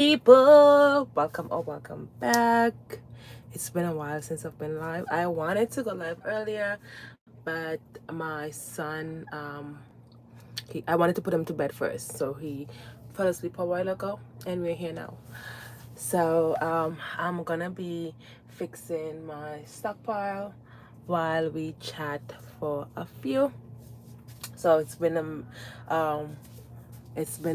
People, welcome or welcome back. It's been a while since I've been live. I wanted to go live earlier, but my son, I wanted to put him to bed first, so he fell asleep a while ago, and we're here now. So I'm gonna be fixing my stockpile while we chat for a few. So it's been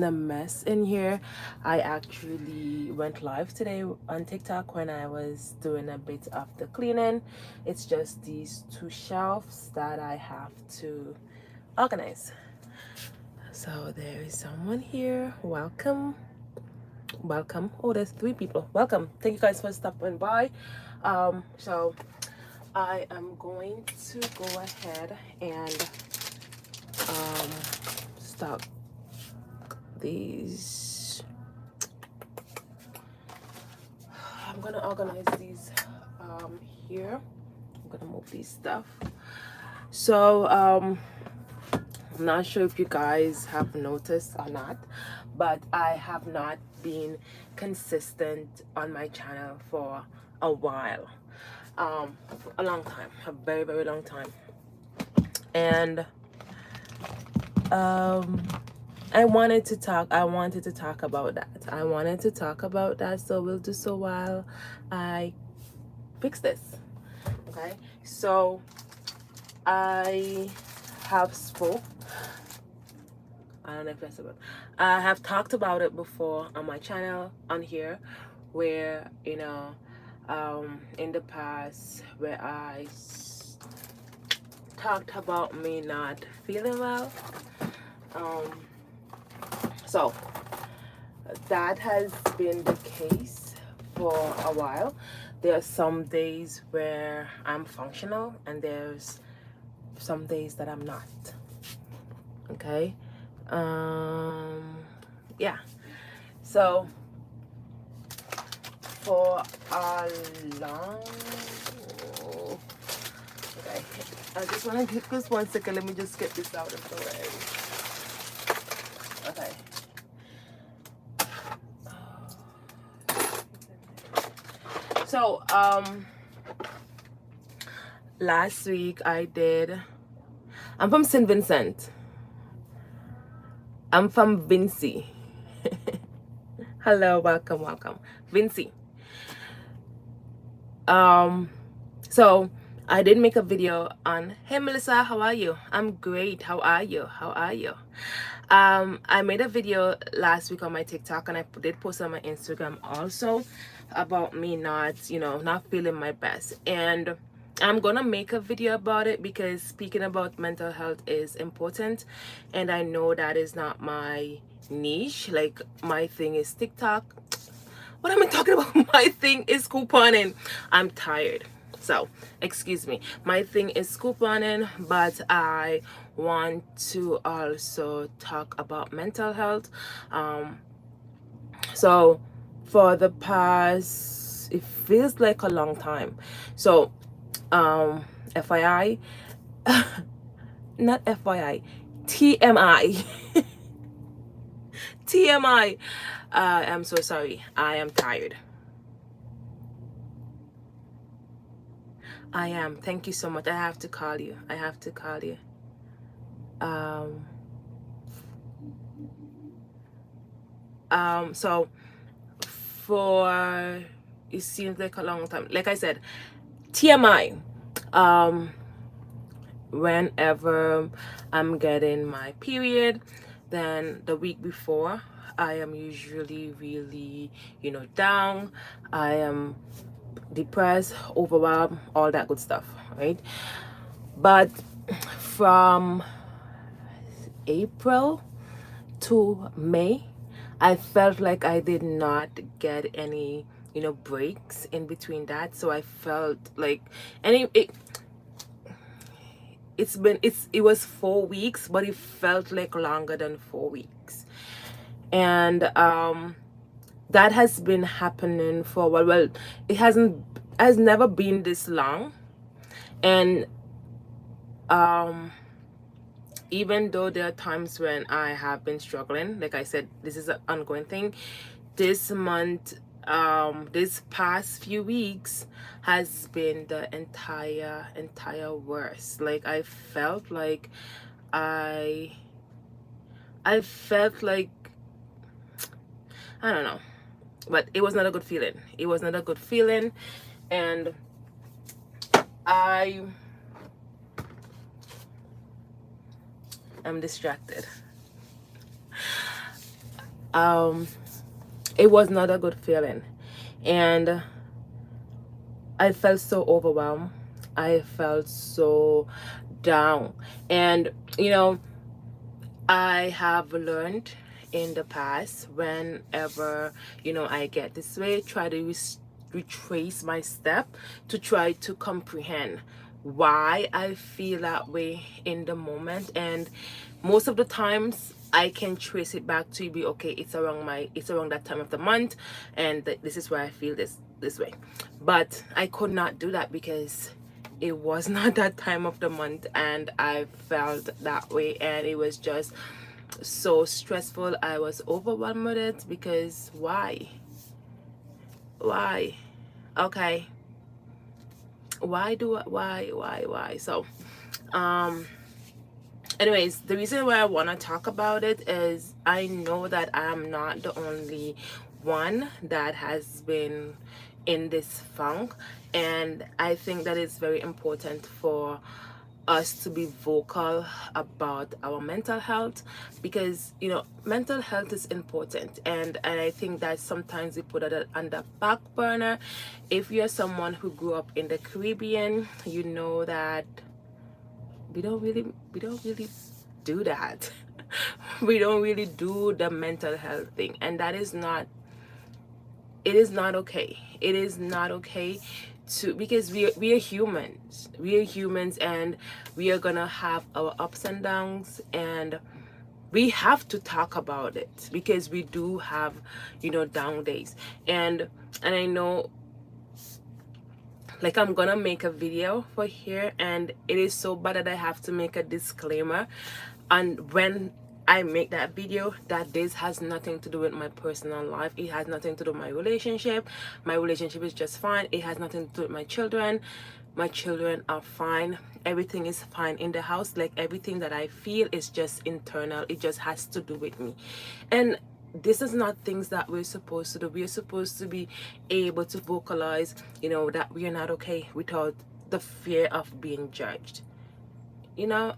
a mess in here. I actually went live today on TikTok when I was doing a bit of the cleaning. It's just these two shelves that I have to organize. So there is someone here. Welcome. Welcome. Oh, there's three people. Welcome. Thank you guys for stopping by. So I am going to go ahead and um, stock these. I'm gonna organize these here. I'm gonna move these stuff. So I'm not sure if you guys have noticed or not, but I have not been consistent on my channel for a while. A long time, a very, very long time. And I wanted to talk about that. So we'll do so while I fix this. Okay. So I have spoke. I don't know if that's about. I have talked about it before on my channel on here, where in the past where talked about me not feeling well. Um, so that has been the case for a while. There are some days where I'm functional, and there's some days that I'm not. Okay. Yeah. So for a long. Okay. I just want to get this 1 second. Let me just get this out of the way. Okay. So last week I'm from St. Vincent. I'm from Vincy. Hello, welcome. Vincy. So I did make a video on, hey Melissa, how are you? I'm great. How are you? I made a video last week on my TikTok, and I did post on my Instagram also about me not feeling my best. And I'm gonna make a video about it because speaking about mental health is important, and I know that is not my niche. Like, my thing is TikTok. What am I talking about? My thing is couponing. I'm tired. So, excuse me. My thing is couponing, but I want to also talk about mental health. So, for the past, it feels like a long time. So, FYI, not FYI, TMI. TMI. I'm so sorry. I am tired. I am. Thank you so much. I have to call you. So for, it seems like a long time. Like I said, TMI. Whenever I'm getting my period, then the week before, I am usually really, down. I am depressed, overwhelmed, all that good stuff, right? But from April to May, I felt like I did not get any, breaks in between that. So I felt like, and it was 4 weeks, but it felt like longer than 4 weeks. And that has been happening for a while. Well, it has never been this long. And even though there are times when I have been struggling, like I said, this is an ongoing thing. this month, this past few weeks has been the entire worst. Like I I felt like, I don't know, but it was not a good feeling. It was not a good feeling, and I am distracted. Um, it was not a good feeling, and I felt so overwhelmed. I felt so down, and you know, I have learned in the past, whenever I get this way, try to retrace my step to try to comprehend why I feel that way in the moment. And most of the times I can trace it back to be okay, it's around that time of the month, and this is why I feel this way. But I could not do that because it was not that time of the month, and I felt that way, and it was just so stressful. I was overwhelmed with it because why okay, why. So um anyways, the reason why I want to talk about it is I know that I'm not the only one that has been in this funk, and I think that it's very important for us to be vocal about our mental health, because mental health is important, and I think that sometimes we put it on the back burner. If you're someone who grew up in the Caribbean, you know that we don't really do that. We don't really do the mental health thing, and that is not it is not okay. It is not okay to, because we are humans. We are humans, and we are gonna have our ups and downs, and we have to talk about it because we do have down days. And I know, like, I'm gonna make a video for here, and it is so bad that I have to make a disclaimer. And when I make that video, that this has nothing to do with my personal life. It has nothing to do with my relationship. My relationship is just fine. It has nothing to do with my children. My children are fine. Everything is fine in the house. Like, everything that I feel is just internal. It just has to do with me. And this is not things that we're supposed to do. We're supposed to be able to vocalize, that we are not okay without the fear of being judged. You know,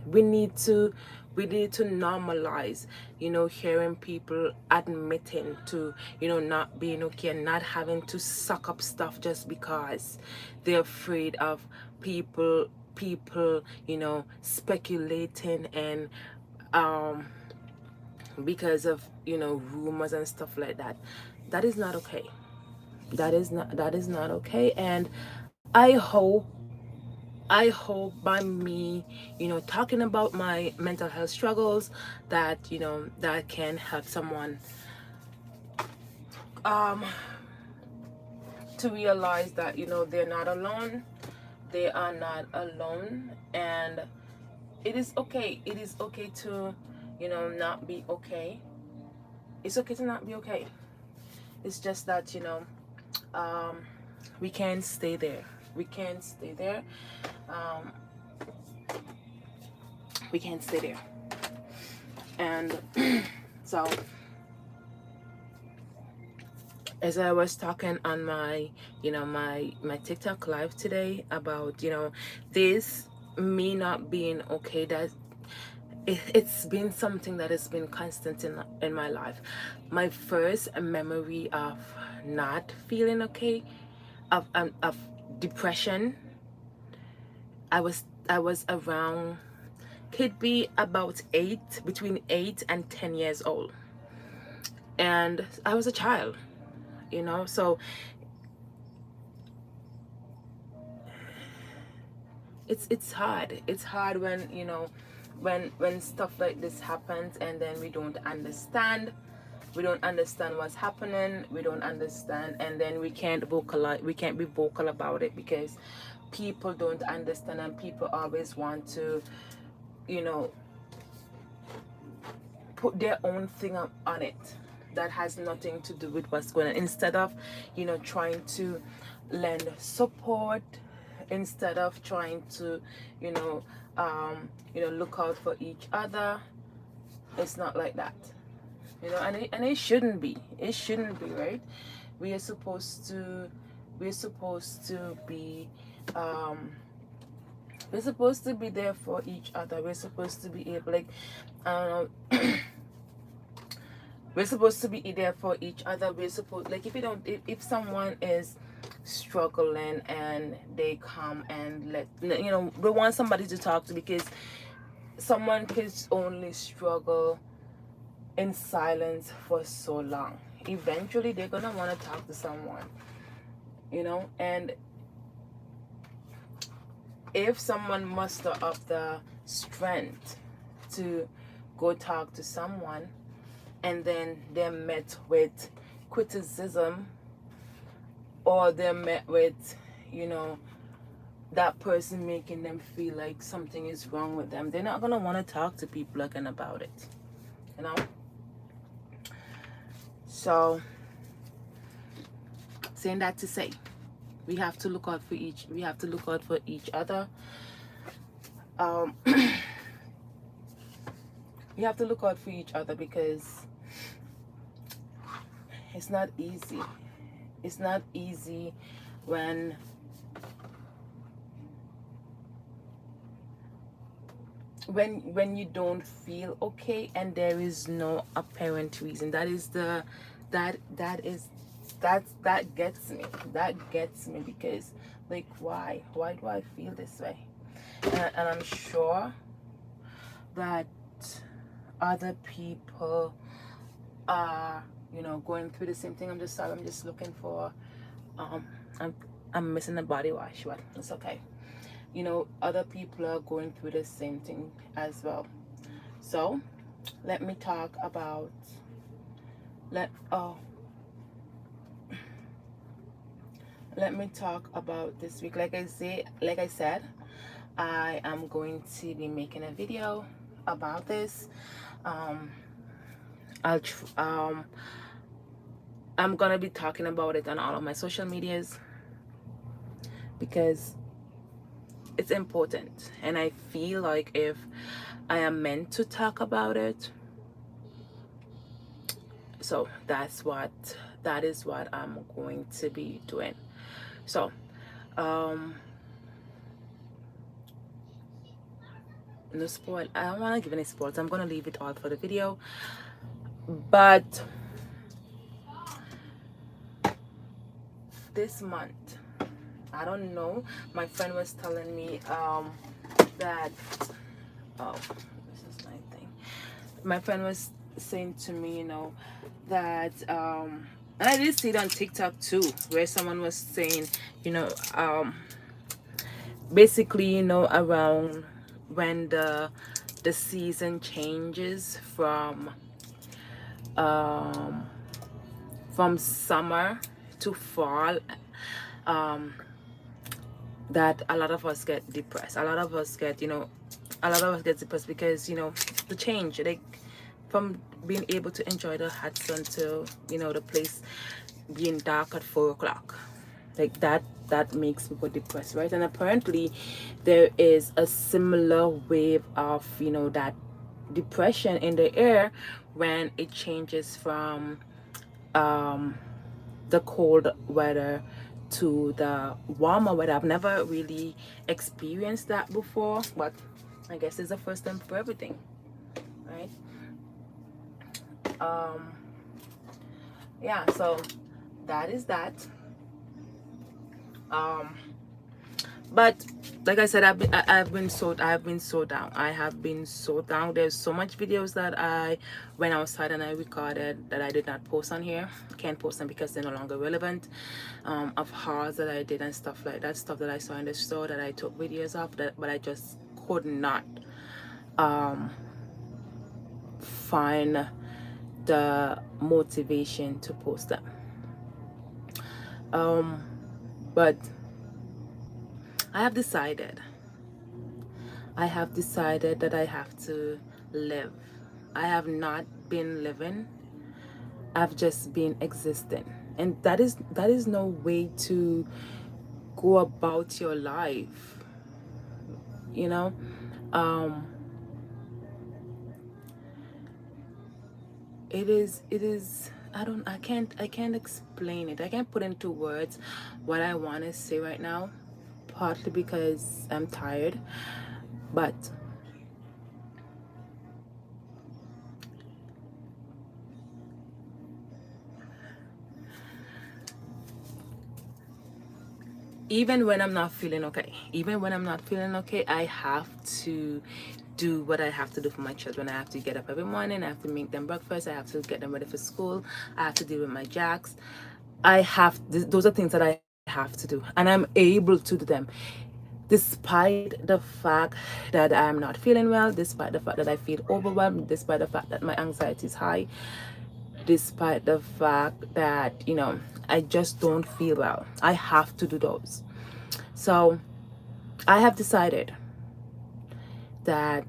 we need to normalize, hearing people admitting to, not being okay, and not having to suck up stuff just because they're afraid of people speculating, and because of rumors and stuff like that. That is not okay. That is not okay. And I hope by me, talking about my mental health struggles, that that can help someone um to realize that they're not alone. They are not alone, and it is okay. It is okay to not be okay. It's okay to not be okay. It's just that um we can't stay there. We can't stay there. Um, we can't stay there. And so, as I was talking on my my TikTok live today about this, me not being okay, that it's been something that has been constant in my life. My first memory of not feeling okay, of depression, I was around, could be about between 8 and 10 years old, and I was a child. So it's hard when when stuff like this happens, and then we don't understand what's happening. We don't understand, and then we can't be vocal about it, because people don't understand, and people always want to you know put their own thing on it. that has nothing to do with what's going on. Instead of, you know, trying to lend support, instead of trying to, you know, look out for each other, it's not like that, you know. And it shouldn't be. It shouldn't be, right? We are supposed to, we're supposed to be, we're supposed to be there for each other. We're supposed to be able, like, I don't know. We're supposed to be there for each other. We're supposed, like, if you don't, if someone is struggling and they come and let, you know, we want somebody to talk to, because someone can only struggle in silence for so long. Eventually they're gonna want to talk to someone, you know. And if someone muster up the strength to go talk to someone, and then they're met with criticism, or they're met with, you know, that person making them feel like something is wrong with them, they're not gonna want to talk to people again about it, you know. So, saying that to say, we have to look out for each other. We have to look out for each other, because it's not easy. It's not easy when you don't feel okay and there is no apparent reason. That gets me. That gets me, because, like, why do I feel this way? And I'm sure that other people are, you know, going through the same thing. I'm just looking for, I'm missing the body wash, but it's okay. You know, other people are going through the same thing as well. So let me talk about, let me talk about this week. Like I said, I am going to be making a video about this. I'm gonna be talking about it on all of my social medias, because it's important, and I feel like if I am meant to talk about it, so that is what I'm going to be doing. So no spoil. I don't want to give any spoilers. I'm gonna leave it all for the video. But this month, I don't know, my friend was telling me that, oh, this is my thing. My friend was saying to me, you know, that and I did see it on TikTok too, where someone was saying, you know, basically, you know, around when the season changes from summer to fall, that a lot of us get depressed. A lot of us get depressed, because, you know, the change, like, from being able to enjoy the hot sun to, you know, the place being dark at 4 o'clock, like that makes people depressed, right? And apparently there is a similar wave of, you know, that depression in the air when it changes from the cold weather to the warmer weather. I've never really experienced that before, but I guess it's the first time for everything, right? Yeah, so that is that. But like I said, I've been so down. I have been so down. There's so much videos that I went outside and I recorded that I did not post on here. Can't post them because they're no longer relevant. Of hauls that I did and stuff like that, stuff that I saw in the store that I took videos of, but I just could not find the motivation to post them. But I have decided that I have to live. I have not been living. I've just been existing, and that is no way to go about your life, you know. um it is I can't explain it. I can't put into words what I want to say right now, partly because I'm tired. But even when I'm not feeling okay, I have to do what I have to do for my children. I have to get up every morning, I have to make them breakfast, I have to get them ready for school, I have to deal with my jacks. Those are things that I have to do, and I'm able to do them despite the fact that I'm not feeling well, despite the fact that I feel overwhelmed, despite the fact that my anxiety is high, despite the fact that, I just don't feel well. I have to do those. So I have decided that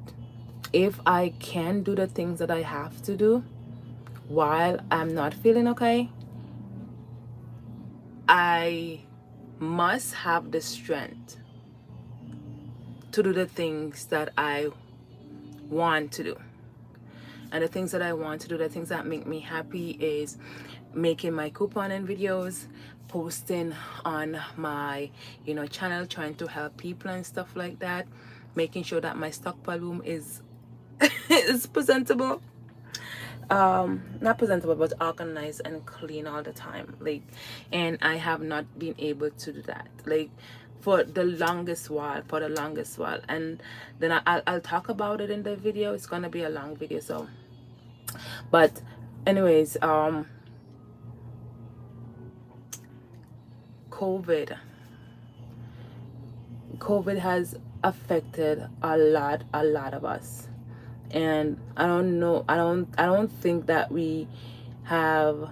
if I can do the things that I have to do while I'm not feeling okay, I must have the strength to do the things that I want to do. And the things that I want to do, the things that make me happy, is making my couponing videos, posting on my channel, trying to help people and stuff like that, making sure that my stockpile room is is presentable, not presentable but organized and clean all the time. Like, and I have not been able to do that, like, for the longest while, and then I'll talk about it in the video. It's gonna be a long video, so, but anyways, covid covid has affected a lot of us. And I don't know, I don't think that we have,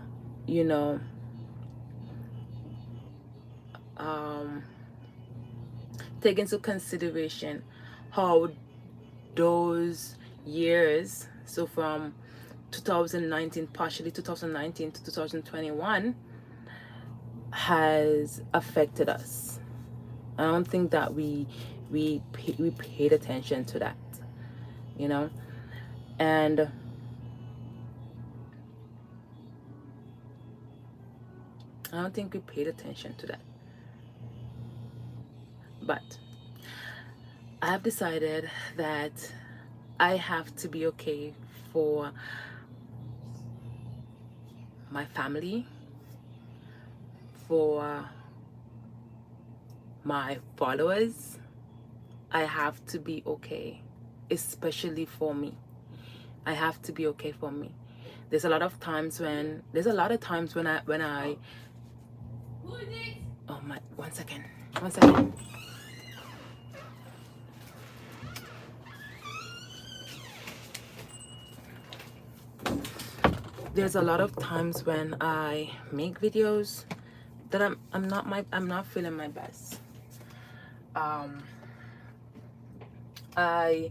you know um take into consideration how those years, so from 2019, partially 2019 to 2021, has affected us. I don't think that we paid attention to that, you know. And I don't think we paid attention to that. But I have decided that I have to be okay for my family, for my followers. I have to be okay, especially for me. I have to be okay for me. There's a lot of times when I oh my, one second. There's a lot of times when I make videos that I'm not feeling my best. um I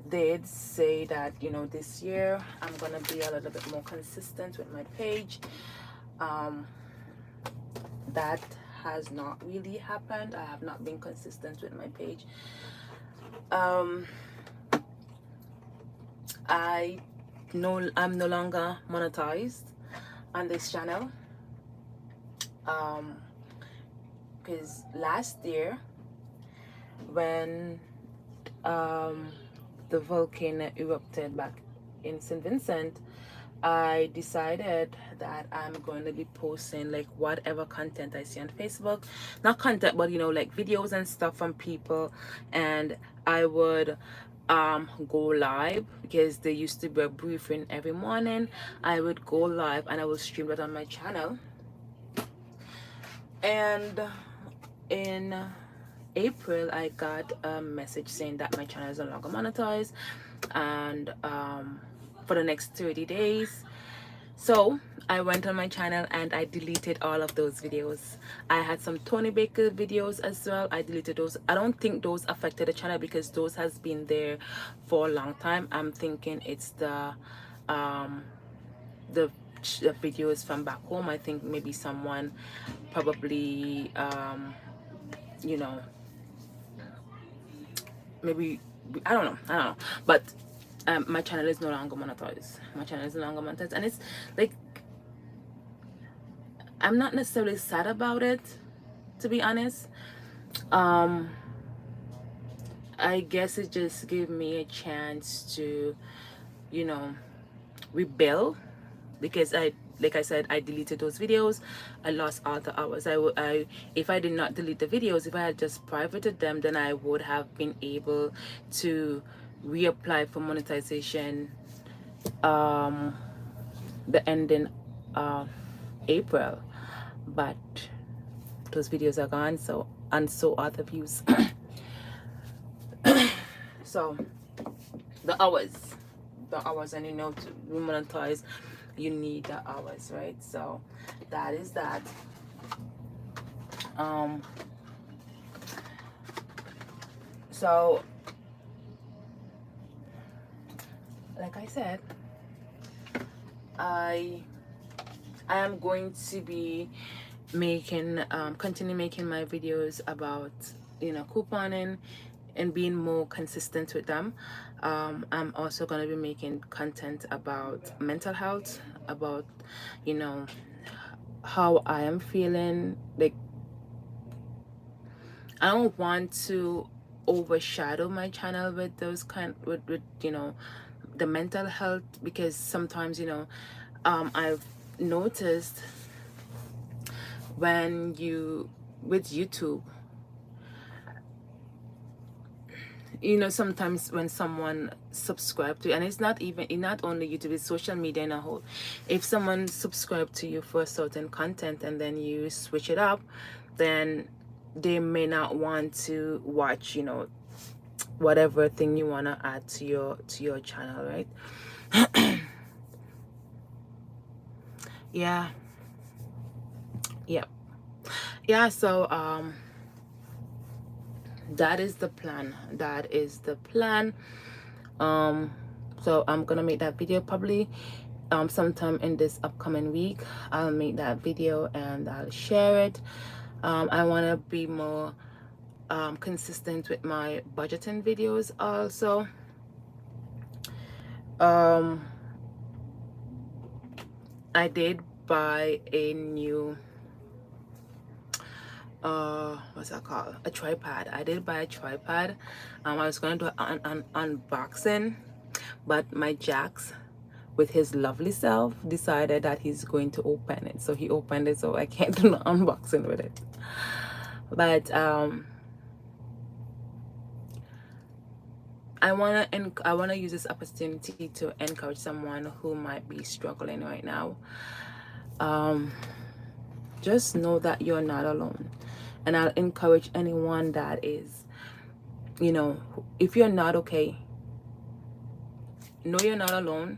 did say that, this year I'm gonna be a little bit more consistent with my page. um that has not really happened. I have not been consistent with my page. um I'm no longer monetized on this channel, because last year, when the volcano erupted back in St. Vincent, I decided that I'm going to be posting like whatever content I see on Facebook. Not content, but like videos and stuff from people. And I would go live, because there used to be a briefing every morning. I would go live and I will stream it on my channel. And in April, I got a message saying that my channel is no longer monetized, and for the next 30 days. So I went on my channel and I deleted all of those videos. I had some Tony Baker videos as well. I deleted those. I don't think those affected the channel, because those has been there for a long time. I'm thinking it's the watch the videos from back home. I think maybe someone probably you know, maybe, I don't know, but my channel is no longer monetized. My channel is no longer monetized, and it's like, I'm not necessarily sad about it, to be honest. I guess it just gave me a chance to, you know, rebel, because like I said, I deleted those videos. I lost all the hours. If I did not delete the videos, if I had just privated them, then I would have been able to reapply for monetization the ending of April. But those videos are gone, so, and so are the views. So the hours, and you know, to monetize, you need the hours, right? So that is that. So like I said, I am going to be making continue making my videos about, you know, couponing and being more consistent with them. I'm also going to be making content about mental health, about, you know, how I am feeling. Like, I don't want to overshadow my channel with those with you know, the mental health, because sometimes, you know, I've noticed when you, with YouTube, you know, sometimes when someone subscribe to, and it's not only YouTube, it's social media in a whole. If someone subscribe to you for a certain content and then you switch it up, then they may not want to watch, you know, whatever thing you want to add to your channel, right? Yeah. Yeah, so that is the plan. So I'm gonna make that video probably sometime in this upcoming week. I'll make that video and I'll share it. I want to be more consistent with my budgeting videos also. I did buy a new what's that called, a tripod. I did buy a tripod. I was going to do an unboxing, but my Jax, with his lovely self, decided that he's going to open it. So he opened it, so I can't do an unboxing with it. But I wanna use this opportunity to encourage someone who might be struggling right now. Just know that you're not alone. And I'll encourage anyone that is, you know, if you're not okay, know you're not alone,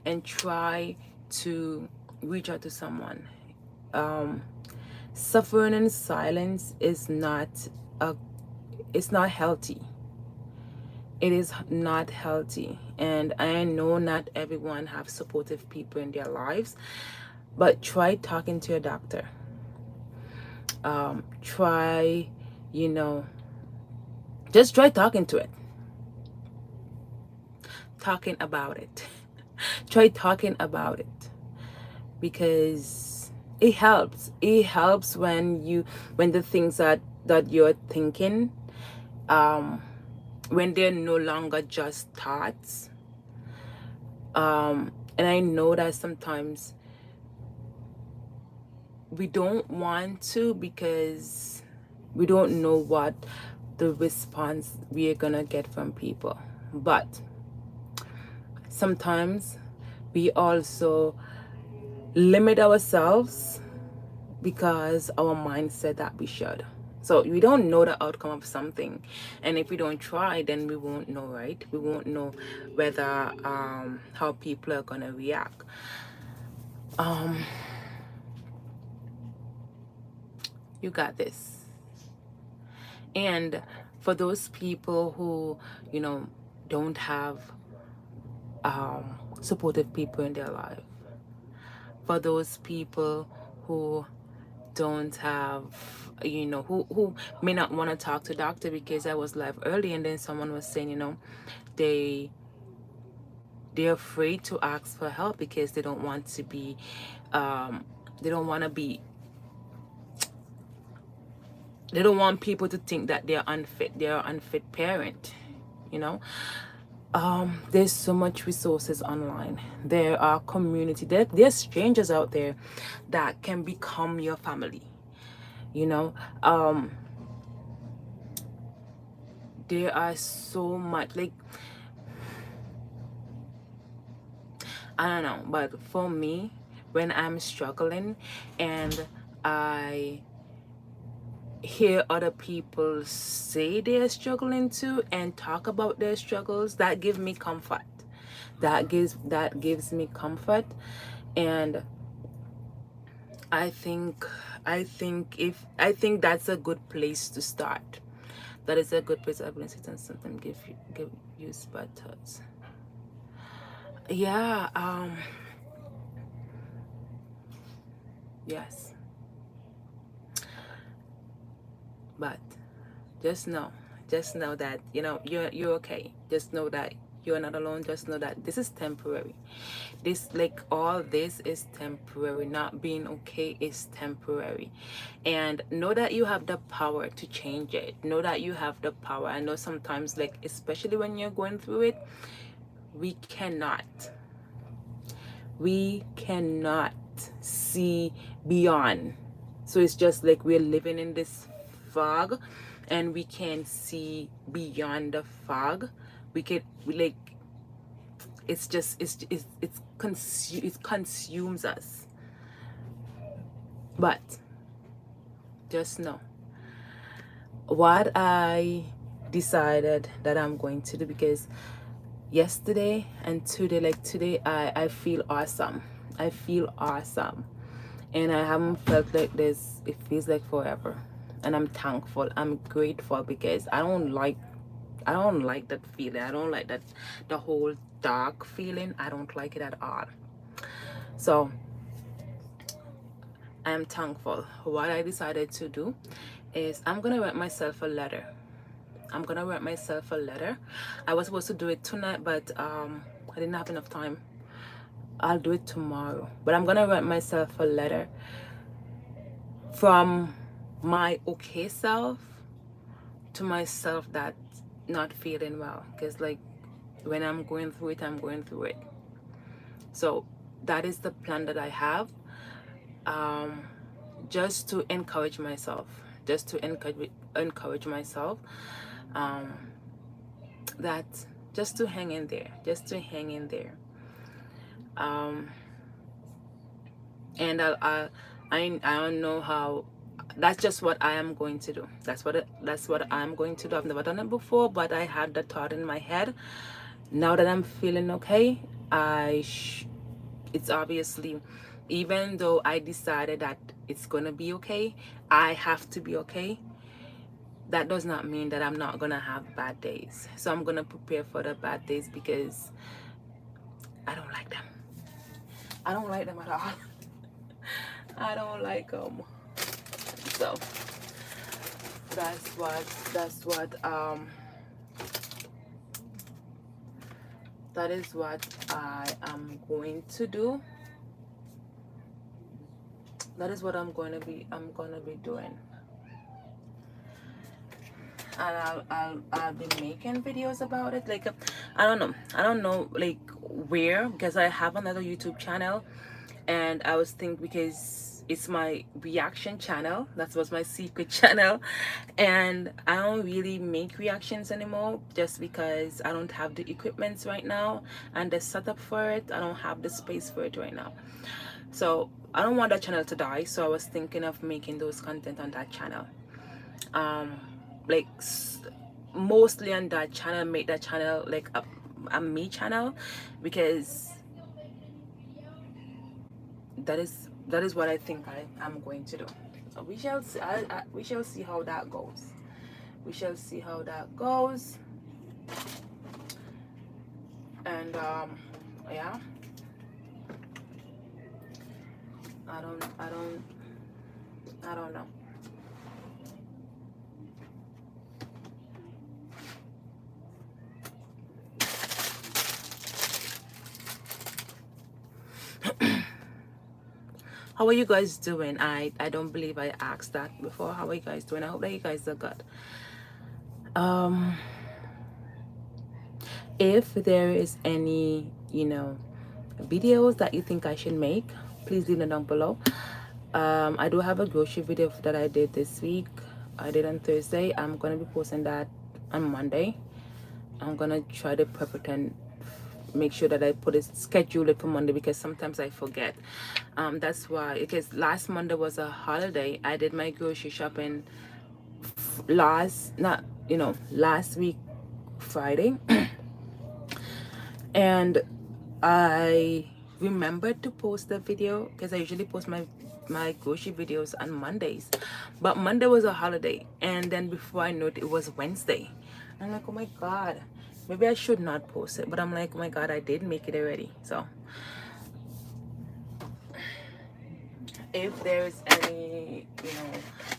and try to reach out to someone. Suffering in silence is not it's not healthy. It is not healthy. And I know not everyone have supportive people in their lives, but try talking to your doctor. Try, you know, just try talking to it, talking about it. Try talking about it, because it helps. It helps when the things that you're thinking, when they're no longer just thoughts. And I know that sometimes we don't want to, because we don't know what the response we are gonna get from people. But sometimes we also limit ourselves because our mind said that we should. So we don't know the outcome of something, and if we don't try, then we won't know, right? We won't know whether how people are gonna react. You got this. And for those people who, you know, don't have supportive people in their life, for those people who don't have, you know, who may not want to talk to doctor, because I was live early and then someone was saying, you know, they they're afraid to ask for help because they don't want to be they don't want to be they don't want people to think that they're unfit parent, you know. There's so much resources online. There are community, there's strangers out there that can become your family, you know. There are so much, like, I don't know, but for me, when I'm struggling and I hear other people say they're struggling too and talk about their struggles, that gives me comfort. That gives me comfort. And I think that's a good place to start. That is a good place. I'm gonna sit and something give you sputters. Yeah, yes. But just know that, you know, you're okay. Just know that you're not alone. Just know that this is temporary. This, like, all this is temporary. Not being okay is temporary. And know that you have the power to change it. Know that you have the power. I know sometimes, like, especially when you're going through it, we cannot see beyond. So it's just like we're living in this fog and we can't see beyond the fog. Like, it's just it consumes us. But just know what I decided that I'm going to do, because yesterday and today, like today, I feel awesome. I feel awesome. And I haven't felt like this, it feels like forever. And I'm thankful, I'm grateful, because I don't like that feeling. I don't like that, the whole dark feeling. I don't like it at all. So I'm thankful. What I decided to do is I'm gonna write myself a letter. I was supposed to do it tonight, but I didn't have enough time. I'll do it tomorrow. But I'm gonna write myself a letter from my okay self to myself that's not feeling well. Because, like, when I'm going through it, I'm going through it. So that is the plan that I have. Just to encourage myself. Just to encourage myself. That just to hang in there. And I don't know how. That's just what I am going to do. That's what I'm going to do. I've never done it before, but I had the thought in my head. Now that I'm feeling okay, it's obviously, even though I decided that it's gonna be okay, I have to be okay. That does not mean that I'm not gonna have bad days. So I'm gonna prepare for the bad days, because I don't like them. I don't like them at all. I don't like them. So that is what I am going to do. That is what I'm gonna be doing. And I'll be making videos about it. Like, I don't know like where, because I have another YouTube channel, and I was thinking, because it's my reaction channel, that was my secret channel, and I don't really make reactions anymore, just because I don't have the equipment right now and the setup for it. I don't have the space for it right now. So I don't want that channel to die, so I was thinking of making those content on that channel. Like, mostly on that channel, make that channel like a me channel, because that is what I think I'm going to do. So we shall see. We shall see how that goes. And yeah. I don't know. How are you guys doing? I don't believe I asked that before. How are you guys doing? I hope that you guys are good. If there is any, you know, videos that you think I should make, please leave them down below. I do have a grocery video that I did this week. I did on Thursday. I'm gonna be posting that on Monday. I'm gonna try to prep it and make sure that I put it, schedule it for Monday, because sometimes I forget. That's why, because last Monday was a holiday. I did my grocery shopping last week Friday. And I remembered to post the video because I usually post my grocery videos on Mondays, but Monday was a holiday, and then before I knew it, it was Wednesday. I'm like, oh my god, maybe I should not post it, but I'm like, oh my god, I did make it already. So if there's any, you know,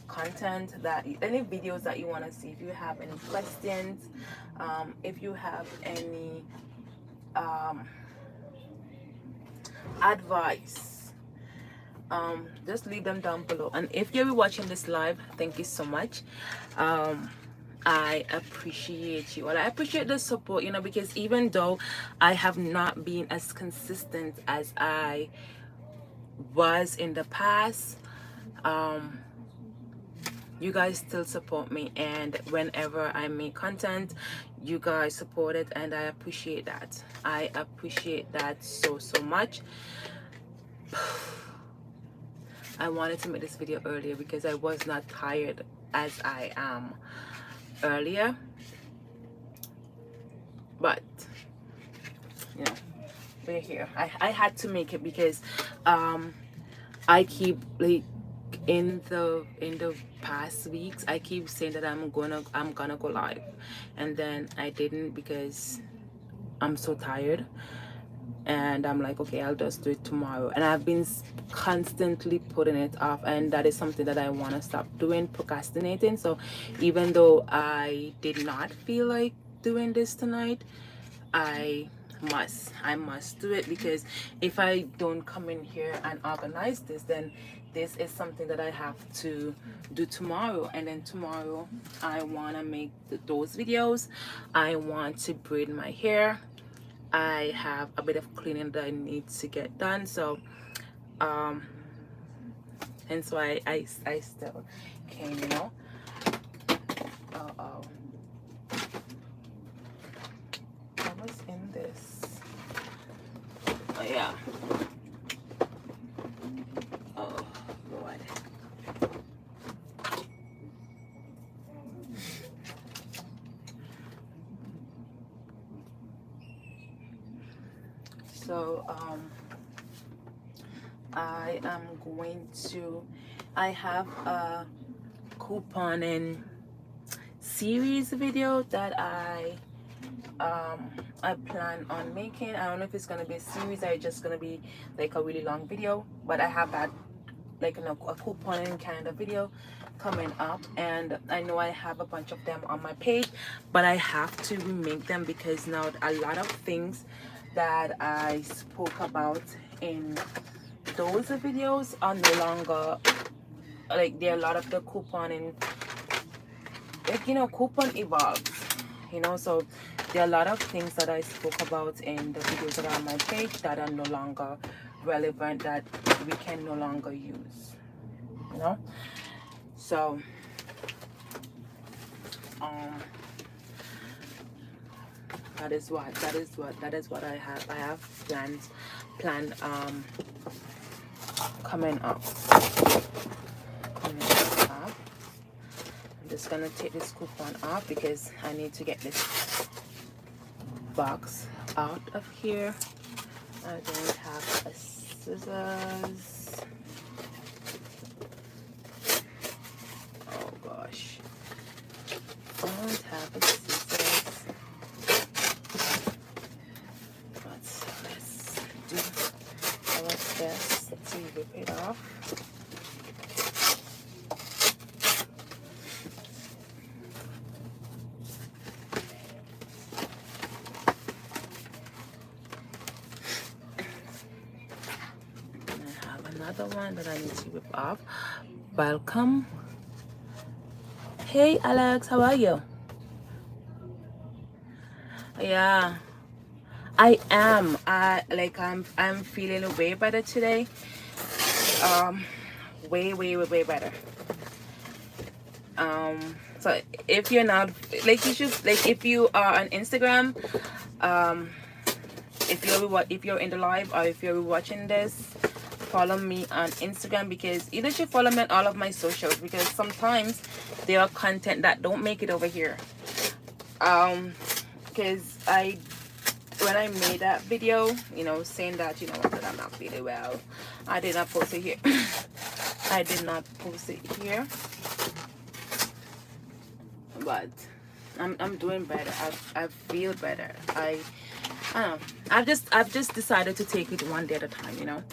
content that any videos that you want to see, if you have any questions, if you have any advice, just leave them down below. And if you're watching this live, thank you so much. I appreciate you. Well, I appreciate the support, you know, because even though I have not been as consistent as I was in the past, you guys still support me, and whenever I make content, you guys support it, and I appreciate that. I appreciate that so much. I wanted to make this video earlier because I was not tired as I am earlier, but you know, we're here. I had to make it because I keep, like, in the past weeks, I keep saying that I'm gonna go live, and then I didn't because I'm so tired, and I'm like, okay, I'll just do it tomorrow. And I've been constantly putting it off, and that is something that I want to stop doing, procrastinating. So even though I did not feel like doing this tonight, I must do it, because if I don't come in here and organize this, then this is something that I have to do tomorrow. And then tomorrow I want to make those videos. I want to braid my hair. I have a bit of cleaning that I need to get done. So hence why I still came, you know. What was in this? Oh yeah. Oh Lord. So I am going to, I have a couponing series video that I plan on making. I don't know if it's gonna be a series or just gonna be like a really long video, but I have that, like, you know, a couponing kind of video coming up, and I know I have a bunch of them on my page, but I have to remake them because now a lot of things that I spoke about in those videos are no longer, like, there are a lot of the couponing, like, you know, coupon evolves, you know. So there are a lot of things that I spoke about in the videos that are on my page that are no longer relevant, that we can no longer use, you know. So that is what I have planned coming up. I'm just gonna take this coupon off because I need to get this box out of here. I don't have a scissors. Oh gosh, I don't have a scissors. But let's do our best to rip it off. another one that I need to rip off. Welcome. Hey Alex, how are you? Yeah, I am. I'm feeling way better today. Um, way better. So if you're not like, you should, like, if you are on Instagram, um, if you're in the live, or if you're watching this, follow me on Instagram, because either should follow me on all of my socials, because sometimes there are content that don't make it over here. Because when I made that video, saying that, that I'm not feeling well, I did not post it here. I did not post it here, but I'm doing better. I feel better. I don't know. I've just decided to take it one day at a time.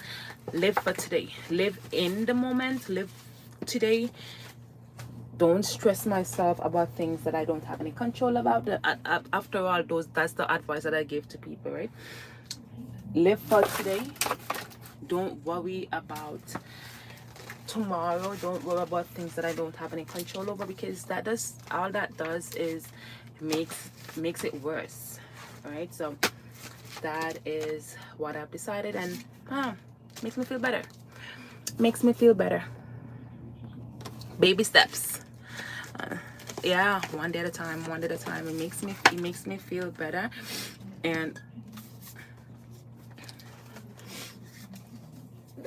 Live for today. Live in the moment. Live today. Don't stress myself about things that I don't have any control about. After all, that's the advice that I give to people, right? Live for today. Don't worry about tomorrow. Don't worry about things that I don't have any control over, because all that does is makes it worse. All right, so that is what I've decided, and makes me feel better. Makes me feel better. Baby steps. Yeah, one day at a time. It makes me feel better, and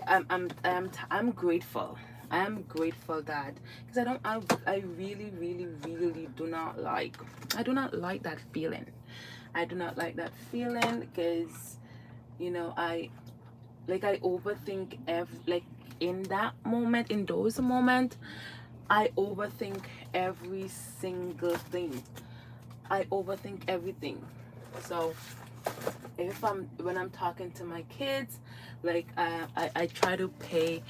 I'm grateful. I'm grateful that, because I really do not like, that feeling. I do not like that feeling, because I overthink in that moment, in those moments, I overthink every single thing. I overthink everything. So when I'm talking to my kids, I try to pay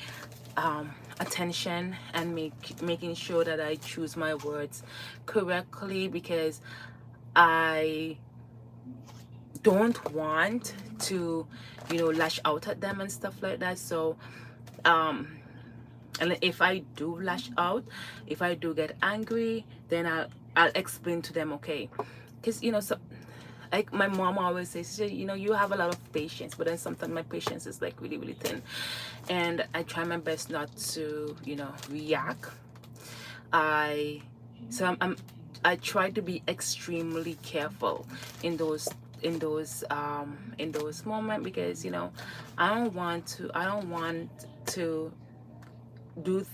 attention, and making sure that I choose my words correctly, because I don't want to lash out at them and stuff like that. So and if I do lash out, if I do get angry, then I'll explain to them, okay, because so, like my mom always says, you have a lot of patience, but then sometimes my patience is like really thin, and I try my best not to react. I try to be extremely careful in those moments, because I don't want to do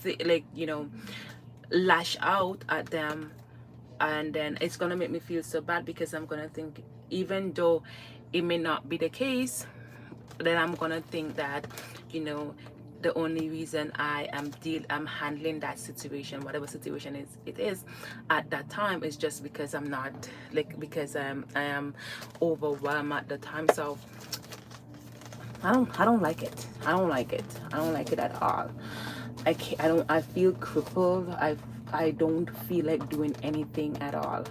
lash out at them, and then it's gonna make me feel so bad, because I'm gonna think, even though it may not be the case, then I'm gonna think that the only reason I'm handling that situation, whatever situation it is at that time, is just because I'm not because I am overwhelmed at the time. So I don't like it. I don't like it. I don't like it at all. I feel crippled. I don't feel like doing anything at all.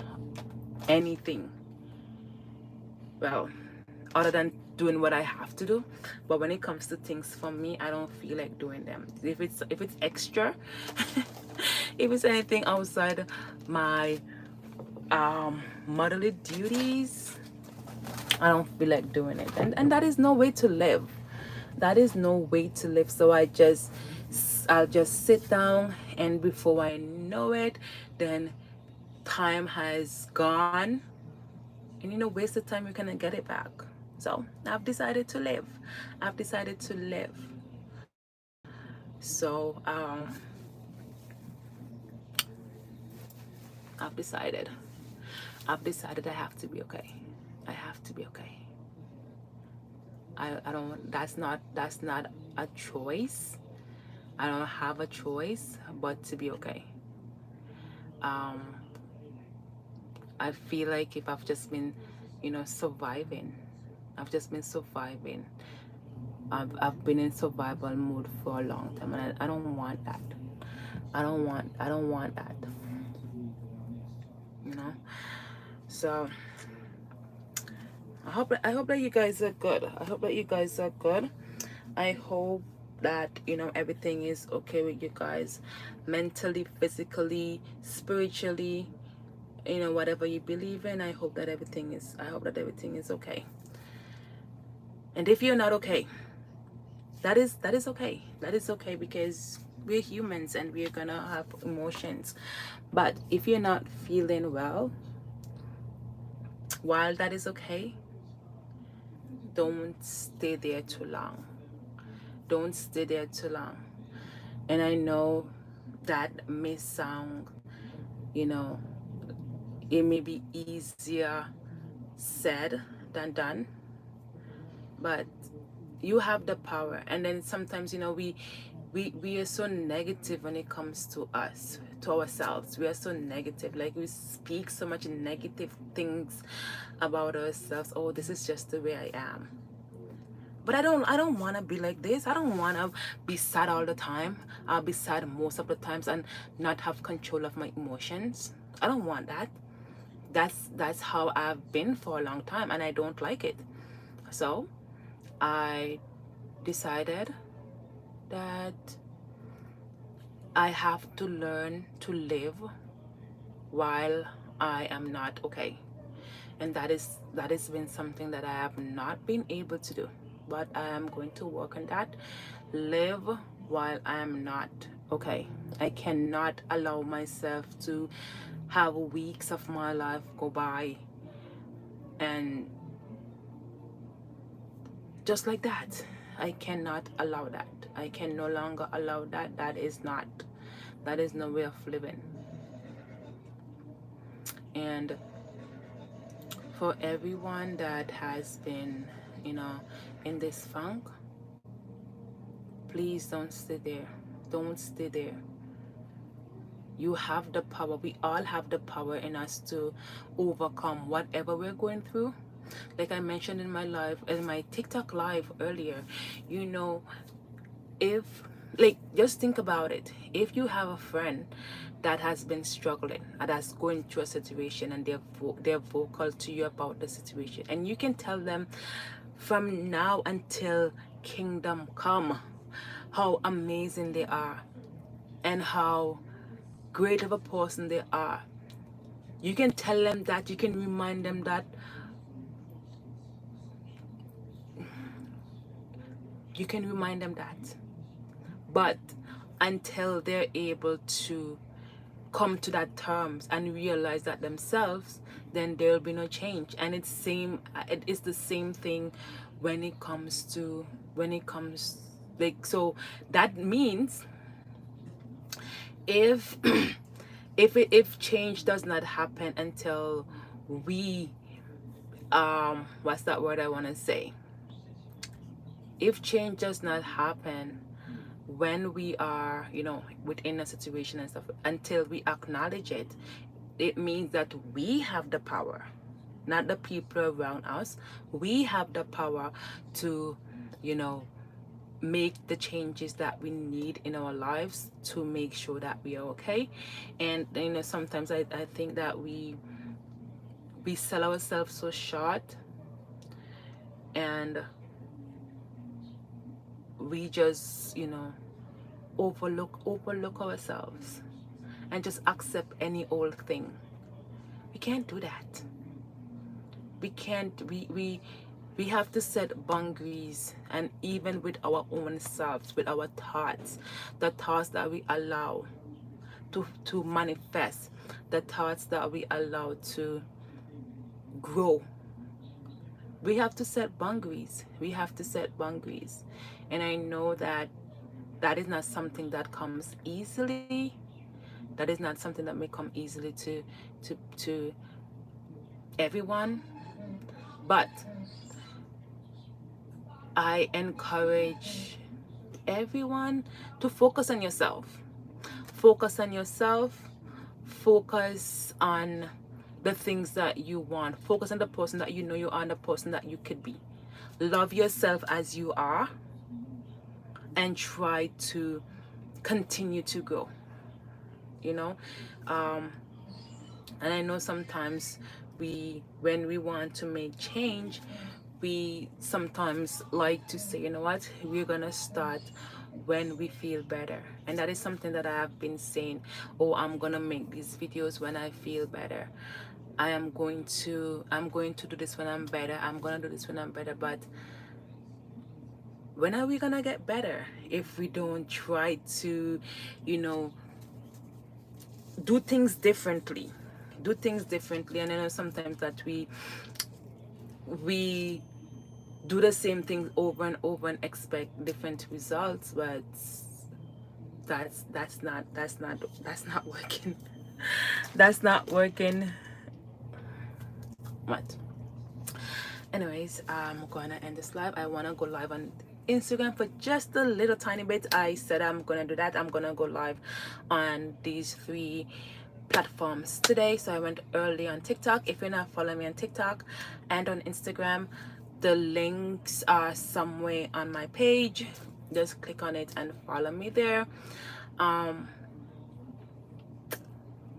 Anything. Well, other than doing what I have to do. But when it comes to things for me, I don't feel like doing them. If it's extra, if it's anything outside my motherly duties, I don't feel like doing it. And that is no way to live. That is no way to live. So I'll just sit down, and before I know it, then time has gone, and wasted time, you cannot get it back. So I've decided to live. I've decided to live. So I've decided I have to be okay. I have to be okay. I don't, that's not a choice. I don't have a choice but to be okay. I feel like if I've just been surviving, I've been in survival mode for a long time, and I don't want that. I don't want that. So I hope that you guys are good. I hope that, you know, everything is okay with you guys, mentally, physically, spiritually, you know, whatever you believe in. I hope that everything is okay. And if you're not okay, that is okay. That is okay, because we're humans and we're gonna have emotions. But if you're not feeling well, while that is okay, don't stay there too long. Don't stay there too long. And I know that may sound, you know, it may be easier said than done, but you have the power. And then sometimes, you know, we are so negative when it comes to us, to ourselves. We are so negative, like we speak so much negative things about ourselves. Oh, this is just the way I am. But I don't want to be like this. I don't want to be sad all the time. I'll be sad most of the times and not have control of my emotions. I don't want that. That's how I've been for a long time, and I don't like it. So I decided that I have to learn to live while I am not okay. And that has been something that I have not been able to do. But I am going to work on that. Live while I am not okay. I cannot allow myself to have weeks of my life go by and just like that. I cannot allow that. I can no longer allow that. That is no way of living. And for everyone that has been, you know, in this funk, please don't stay there. Don't stay there. You have the power. We all have the power in us to overcome whatever we're going through. Like I mentioned in my live, in my TikTok live earlier, you know, if, like, just think about it. If you have a friend that has been struggling and that's going through a situation, and they're vocal to you about the situation, and you can tell them from now until kingdom come how amazing they are and how great of a person they are. You can tell them that, you can remind them that, you can remind them that. But until they're able to come to that terms and realize that themselves, then there will be no change. And it is the same thing when it comes to, like, so that means if if change does not happen until we, what's that word I want to say, if change does not happen when we are, you know, within a situation and stuff, until we acknowledge it, it means that we have the power, not the people around us. We have the power to, you know, make the changes that we need in our lives to make sure that we are okay. And you know, sometimes I think that we sell ourselves so short, and we just, you know, overlook ourselves and just accept any old thing. We can't do that. We can't. We have to set boundaries, and even with our own selves, with our thoughts, the thoughts that we allow to manifest, the thoughts that we allow to grow. We have to set boundaries. We have to set boundaries. And I know that that is not something that comes easily. That is not something that may come easily to everyone. But I encourage everyone to focus on yourself. Focus on yourself. Focus on the things that you want. Focus on the person that you know you are and the person that you could be. Love yourself as you are and try to continue to grow, you know. And I know sometimes when we want to make change, we sometimes like to say, you know what, we're gonna start when we feel better. And that is something that I have been saying. Oh, I'm gonna make these videos when I feel better. I'm going to do this when I'm better. I'm gonna do this when I'm better. But when are we gonna get better if we don't try to, you know, do things differently? And I know sometimes that we do the same thing over and over and expect different results, but that's not working. That's not working. What? Anyways, I'm gonna end this live. I wanna go live on Instagram for just a little tiny bit. I said I'm gonna do that. I'm gonna go live on these 3 platforms today. So I went early on TikTok. If you're not following me on TikTok and on Instagram, the links are somewhere on my page. Just click on it and follow me there.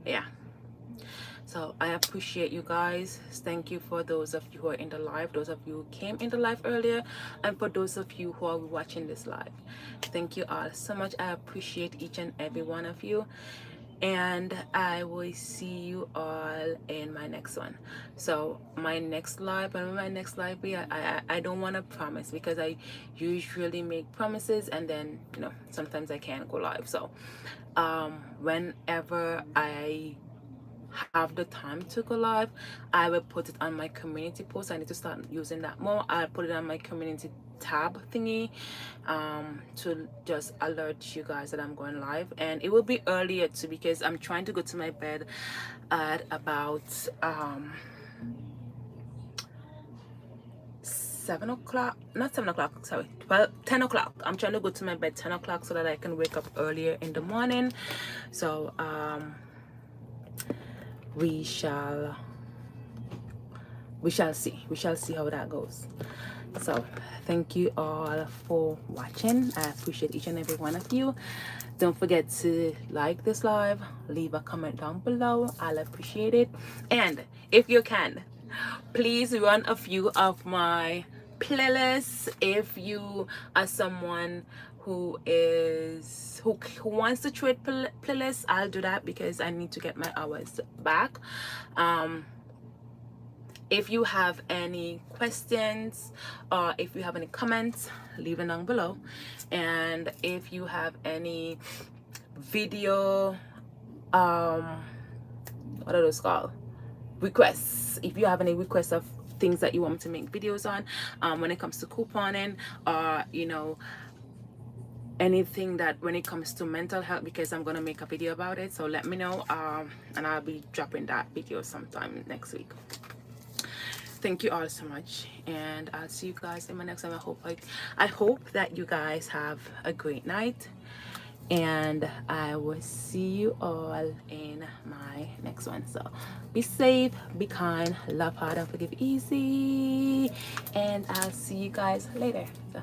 Yeah, so I appreciate you guys. Thank you for those of you who are in the live, those of you who came in the live earlier, and for those of you who are watching this live. Thank you all so much. I appreciate each and every one of you, and I will see you all in my next one. So my next live, and my next live be, I don't want to promise, because I usually make promises and then, you know, sometimes I can't go live. So whenever I have the time to go live, I will put it on my community post. I need to start using that more. I'll put it on my community tab thingy to just alert you guys that I'm going live. And it will be earlier too, because I'm trying to go to my bed at about 7 o'clock, not 7 o'clock, sorry, well, 10 o'clock. I'm trying to go to my bed 10 o'clock so that I can wake up earlier in the morning. So we shall see how that goes. So thank you all for watching. I appreciate each and every one of you. Don't forget to like this live, leave a comment down below. I'll appreciate it. And if you can, please run a few of my playlists. If you are someone who wants to trade playlists, I'll do that, because I need to get my hours back. If you have any questions, or if you have any comments, leave it down below. And if you have any video what are those called, requests, if you have any requests of things that you want me to make videos on, when it comes to couponing, or you know, anything that when it comes to mental health, because I'm gonna make a video about it, so let me know, and I'll be dropping that video sometime next week. Thank you all so much, and I'll see you guys in my next time. I hope that you guys have a great night, and I will see you all in my next one. So be safe, be kind, love hard, and forgive easy, and I'll see you guys later. So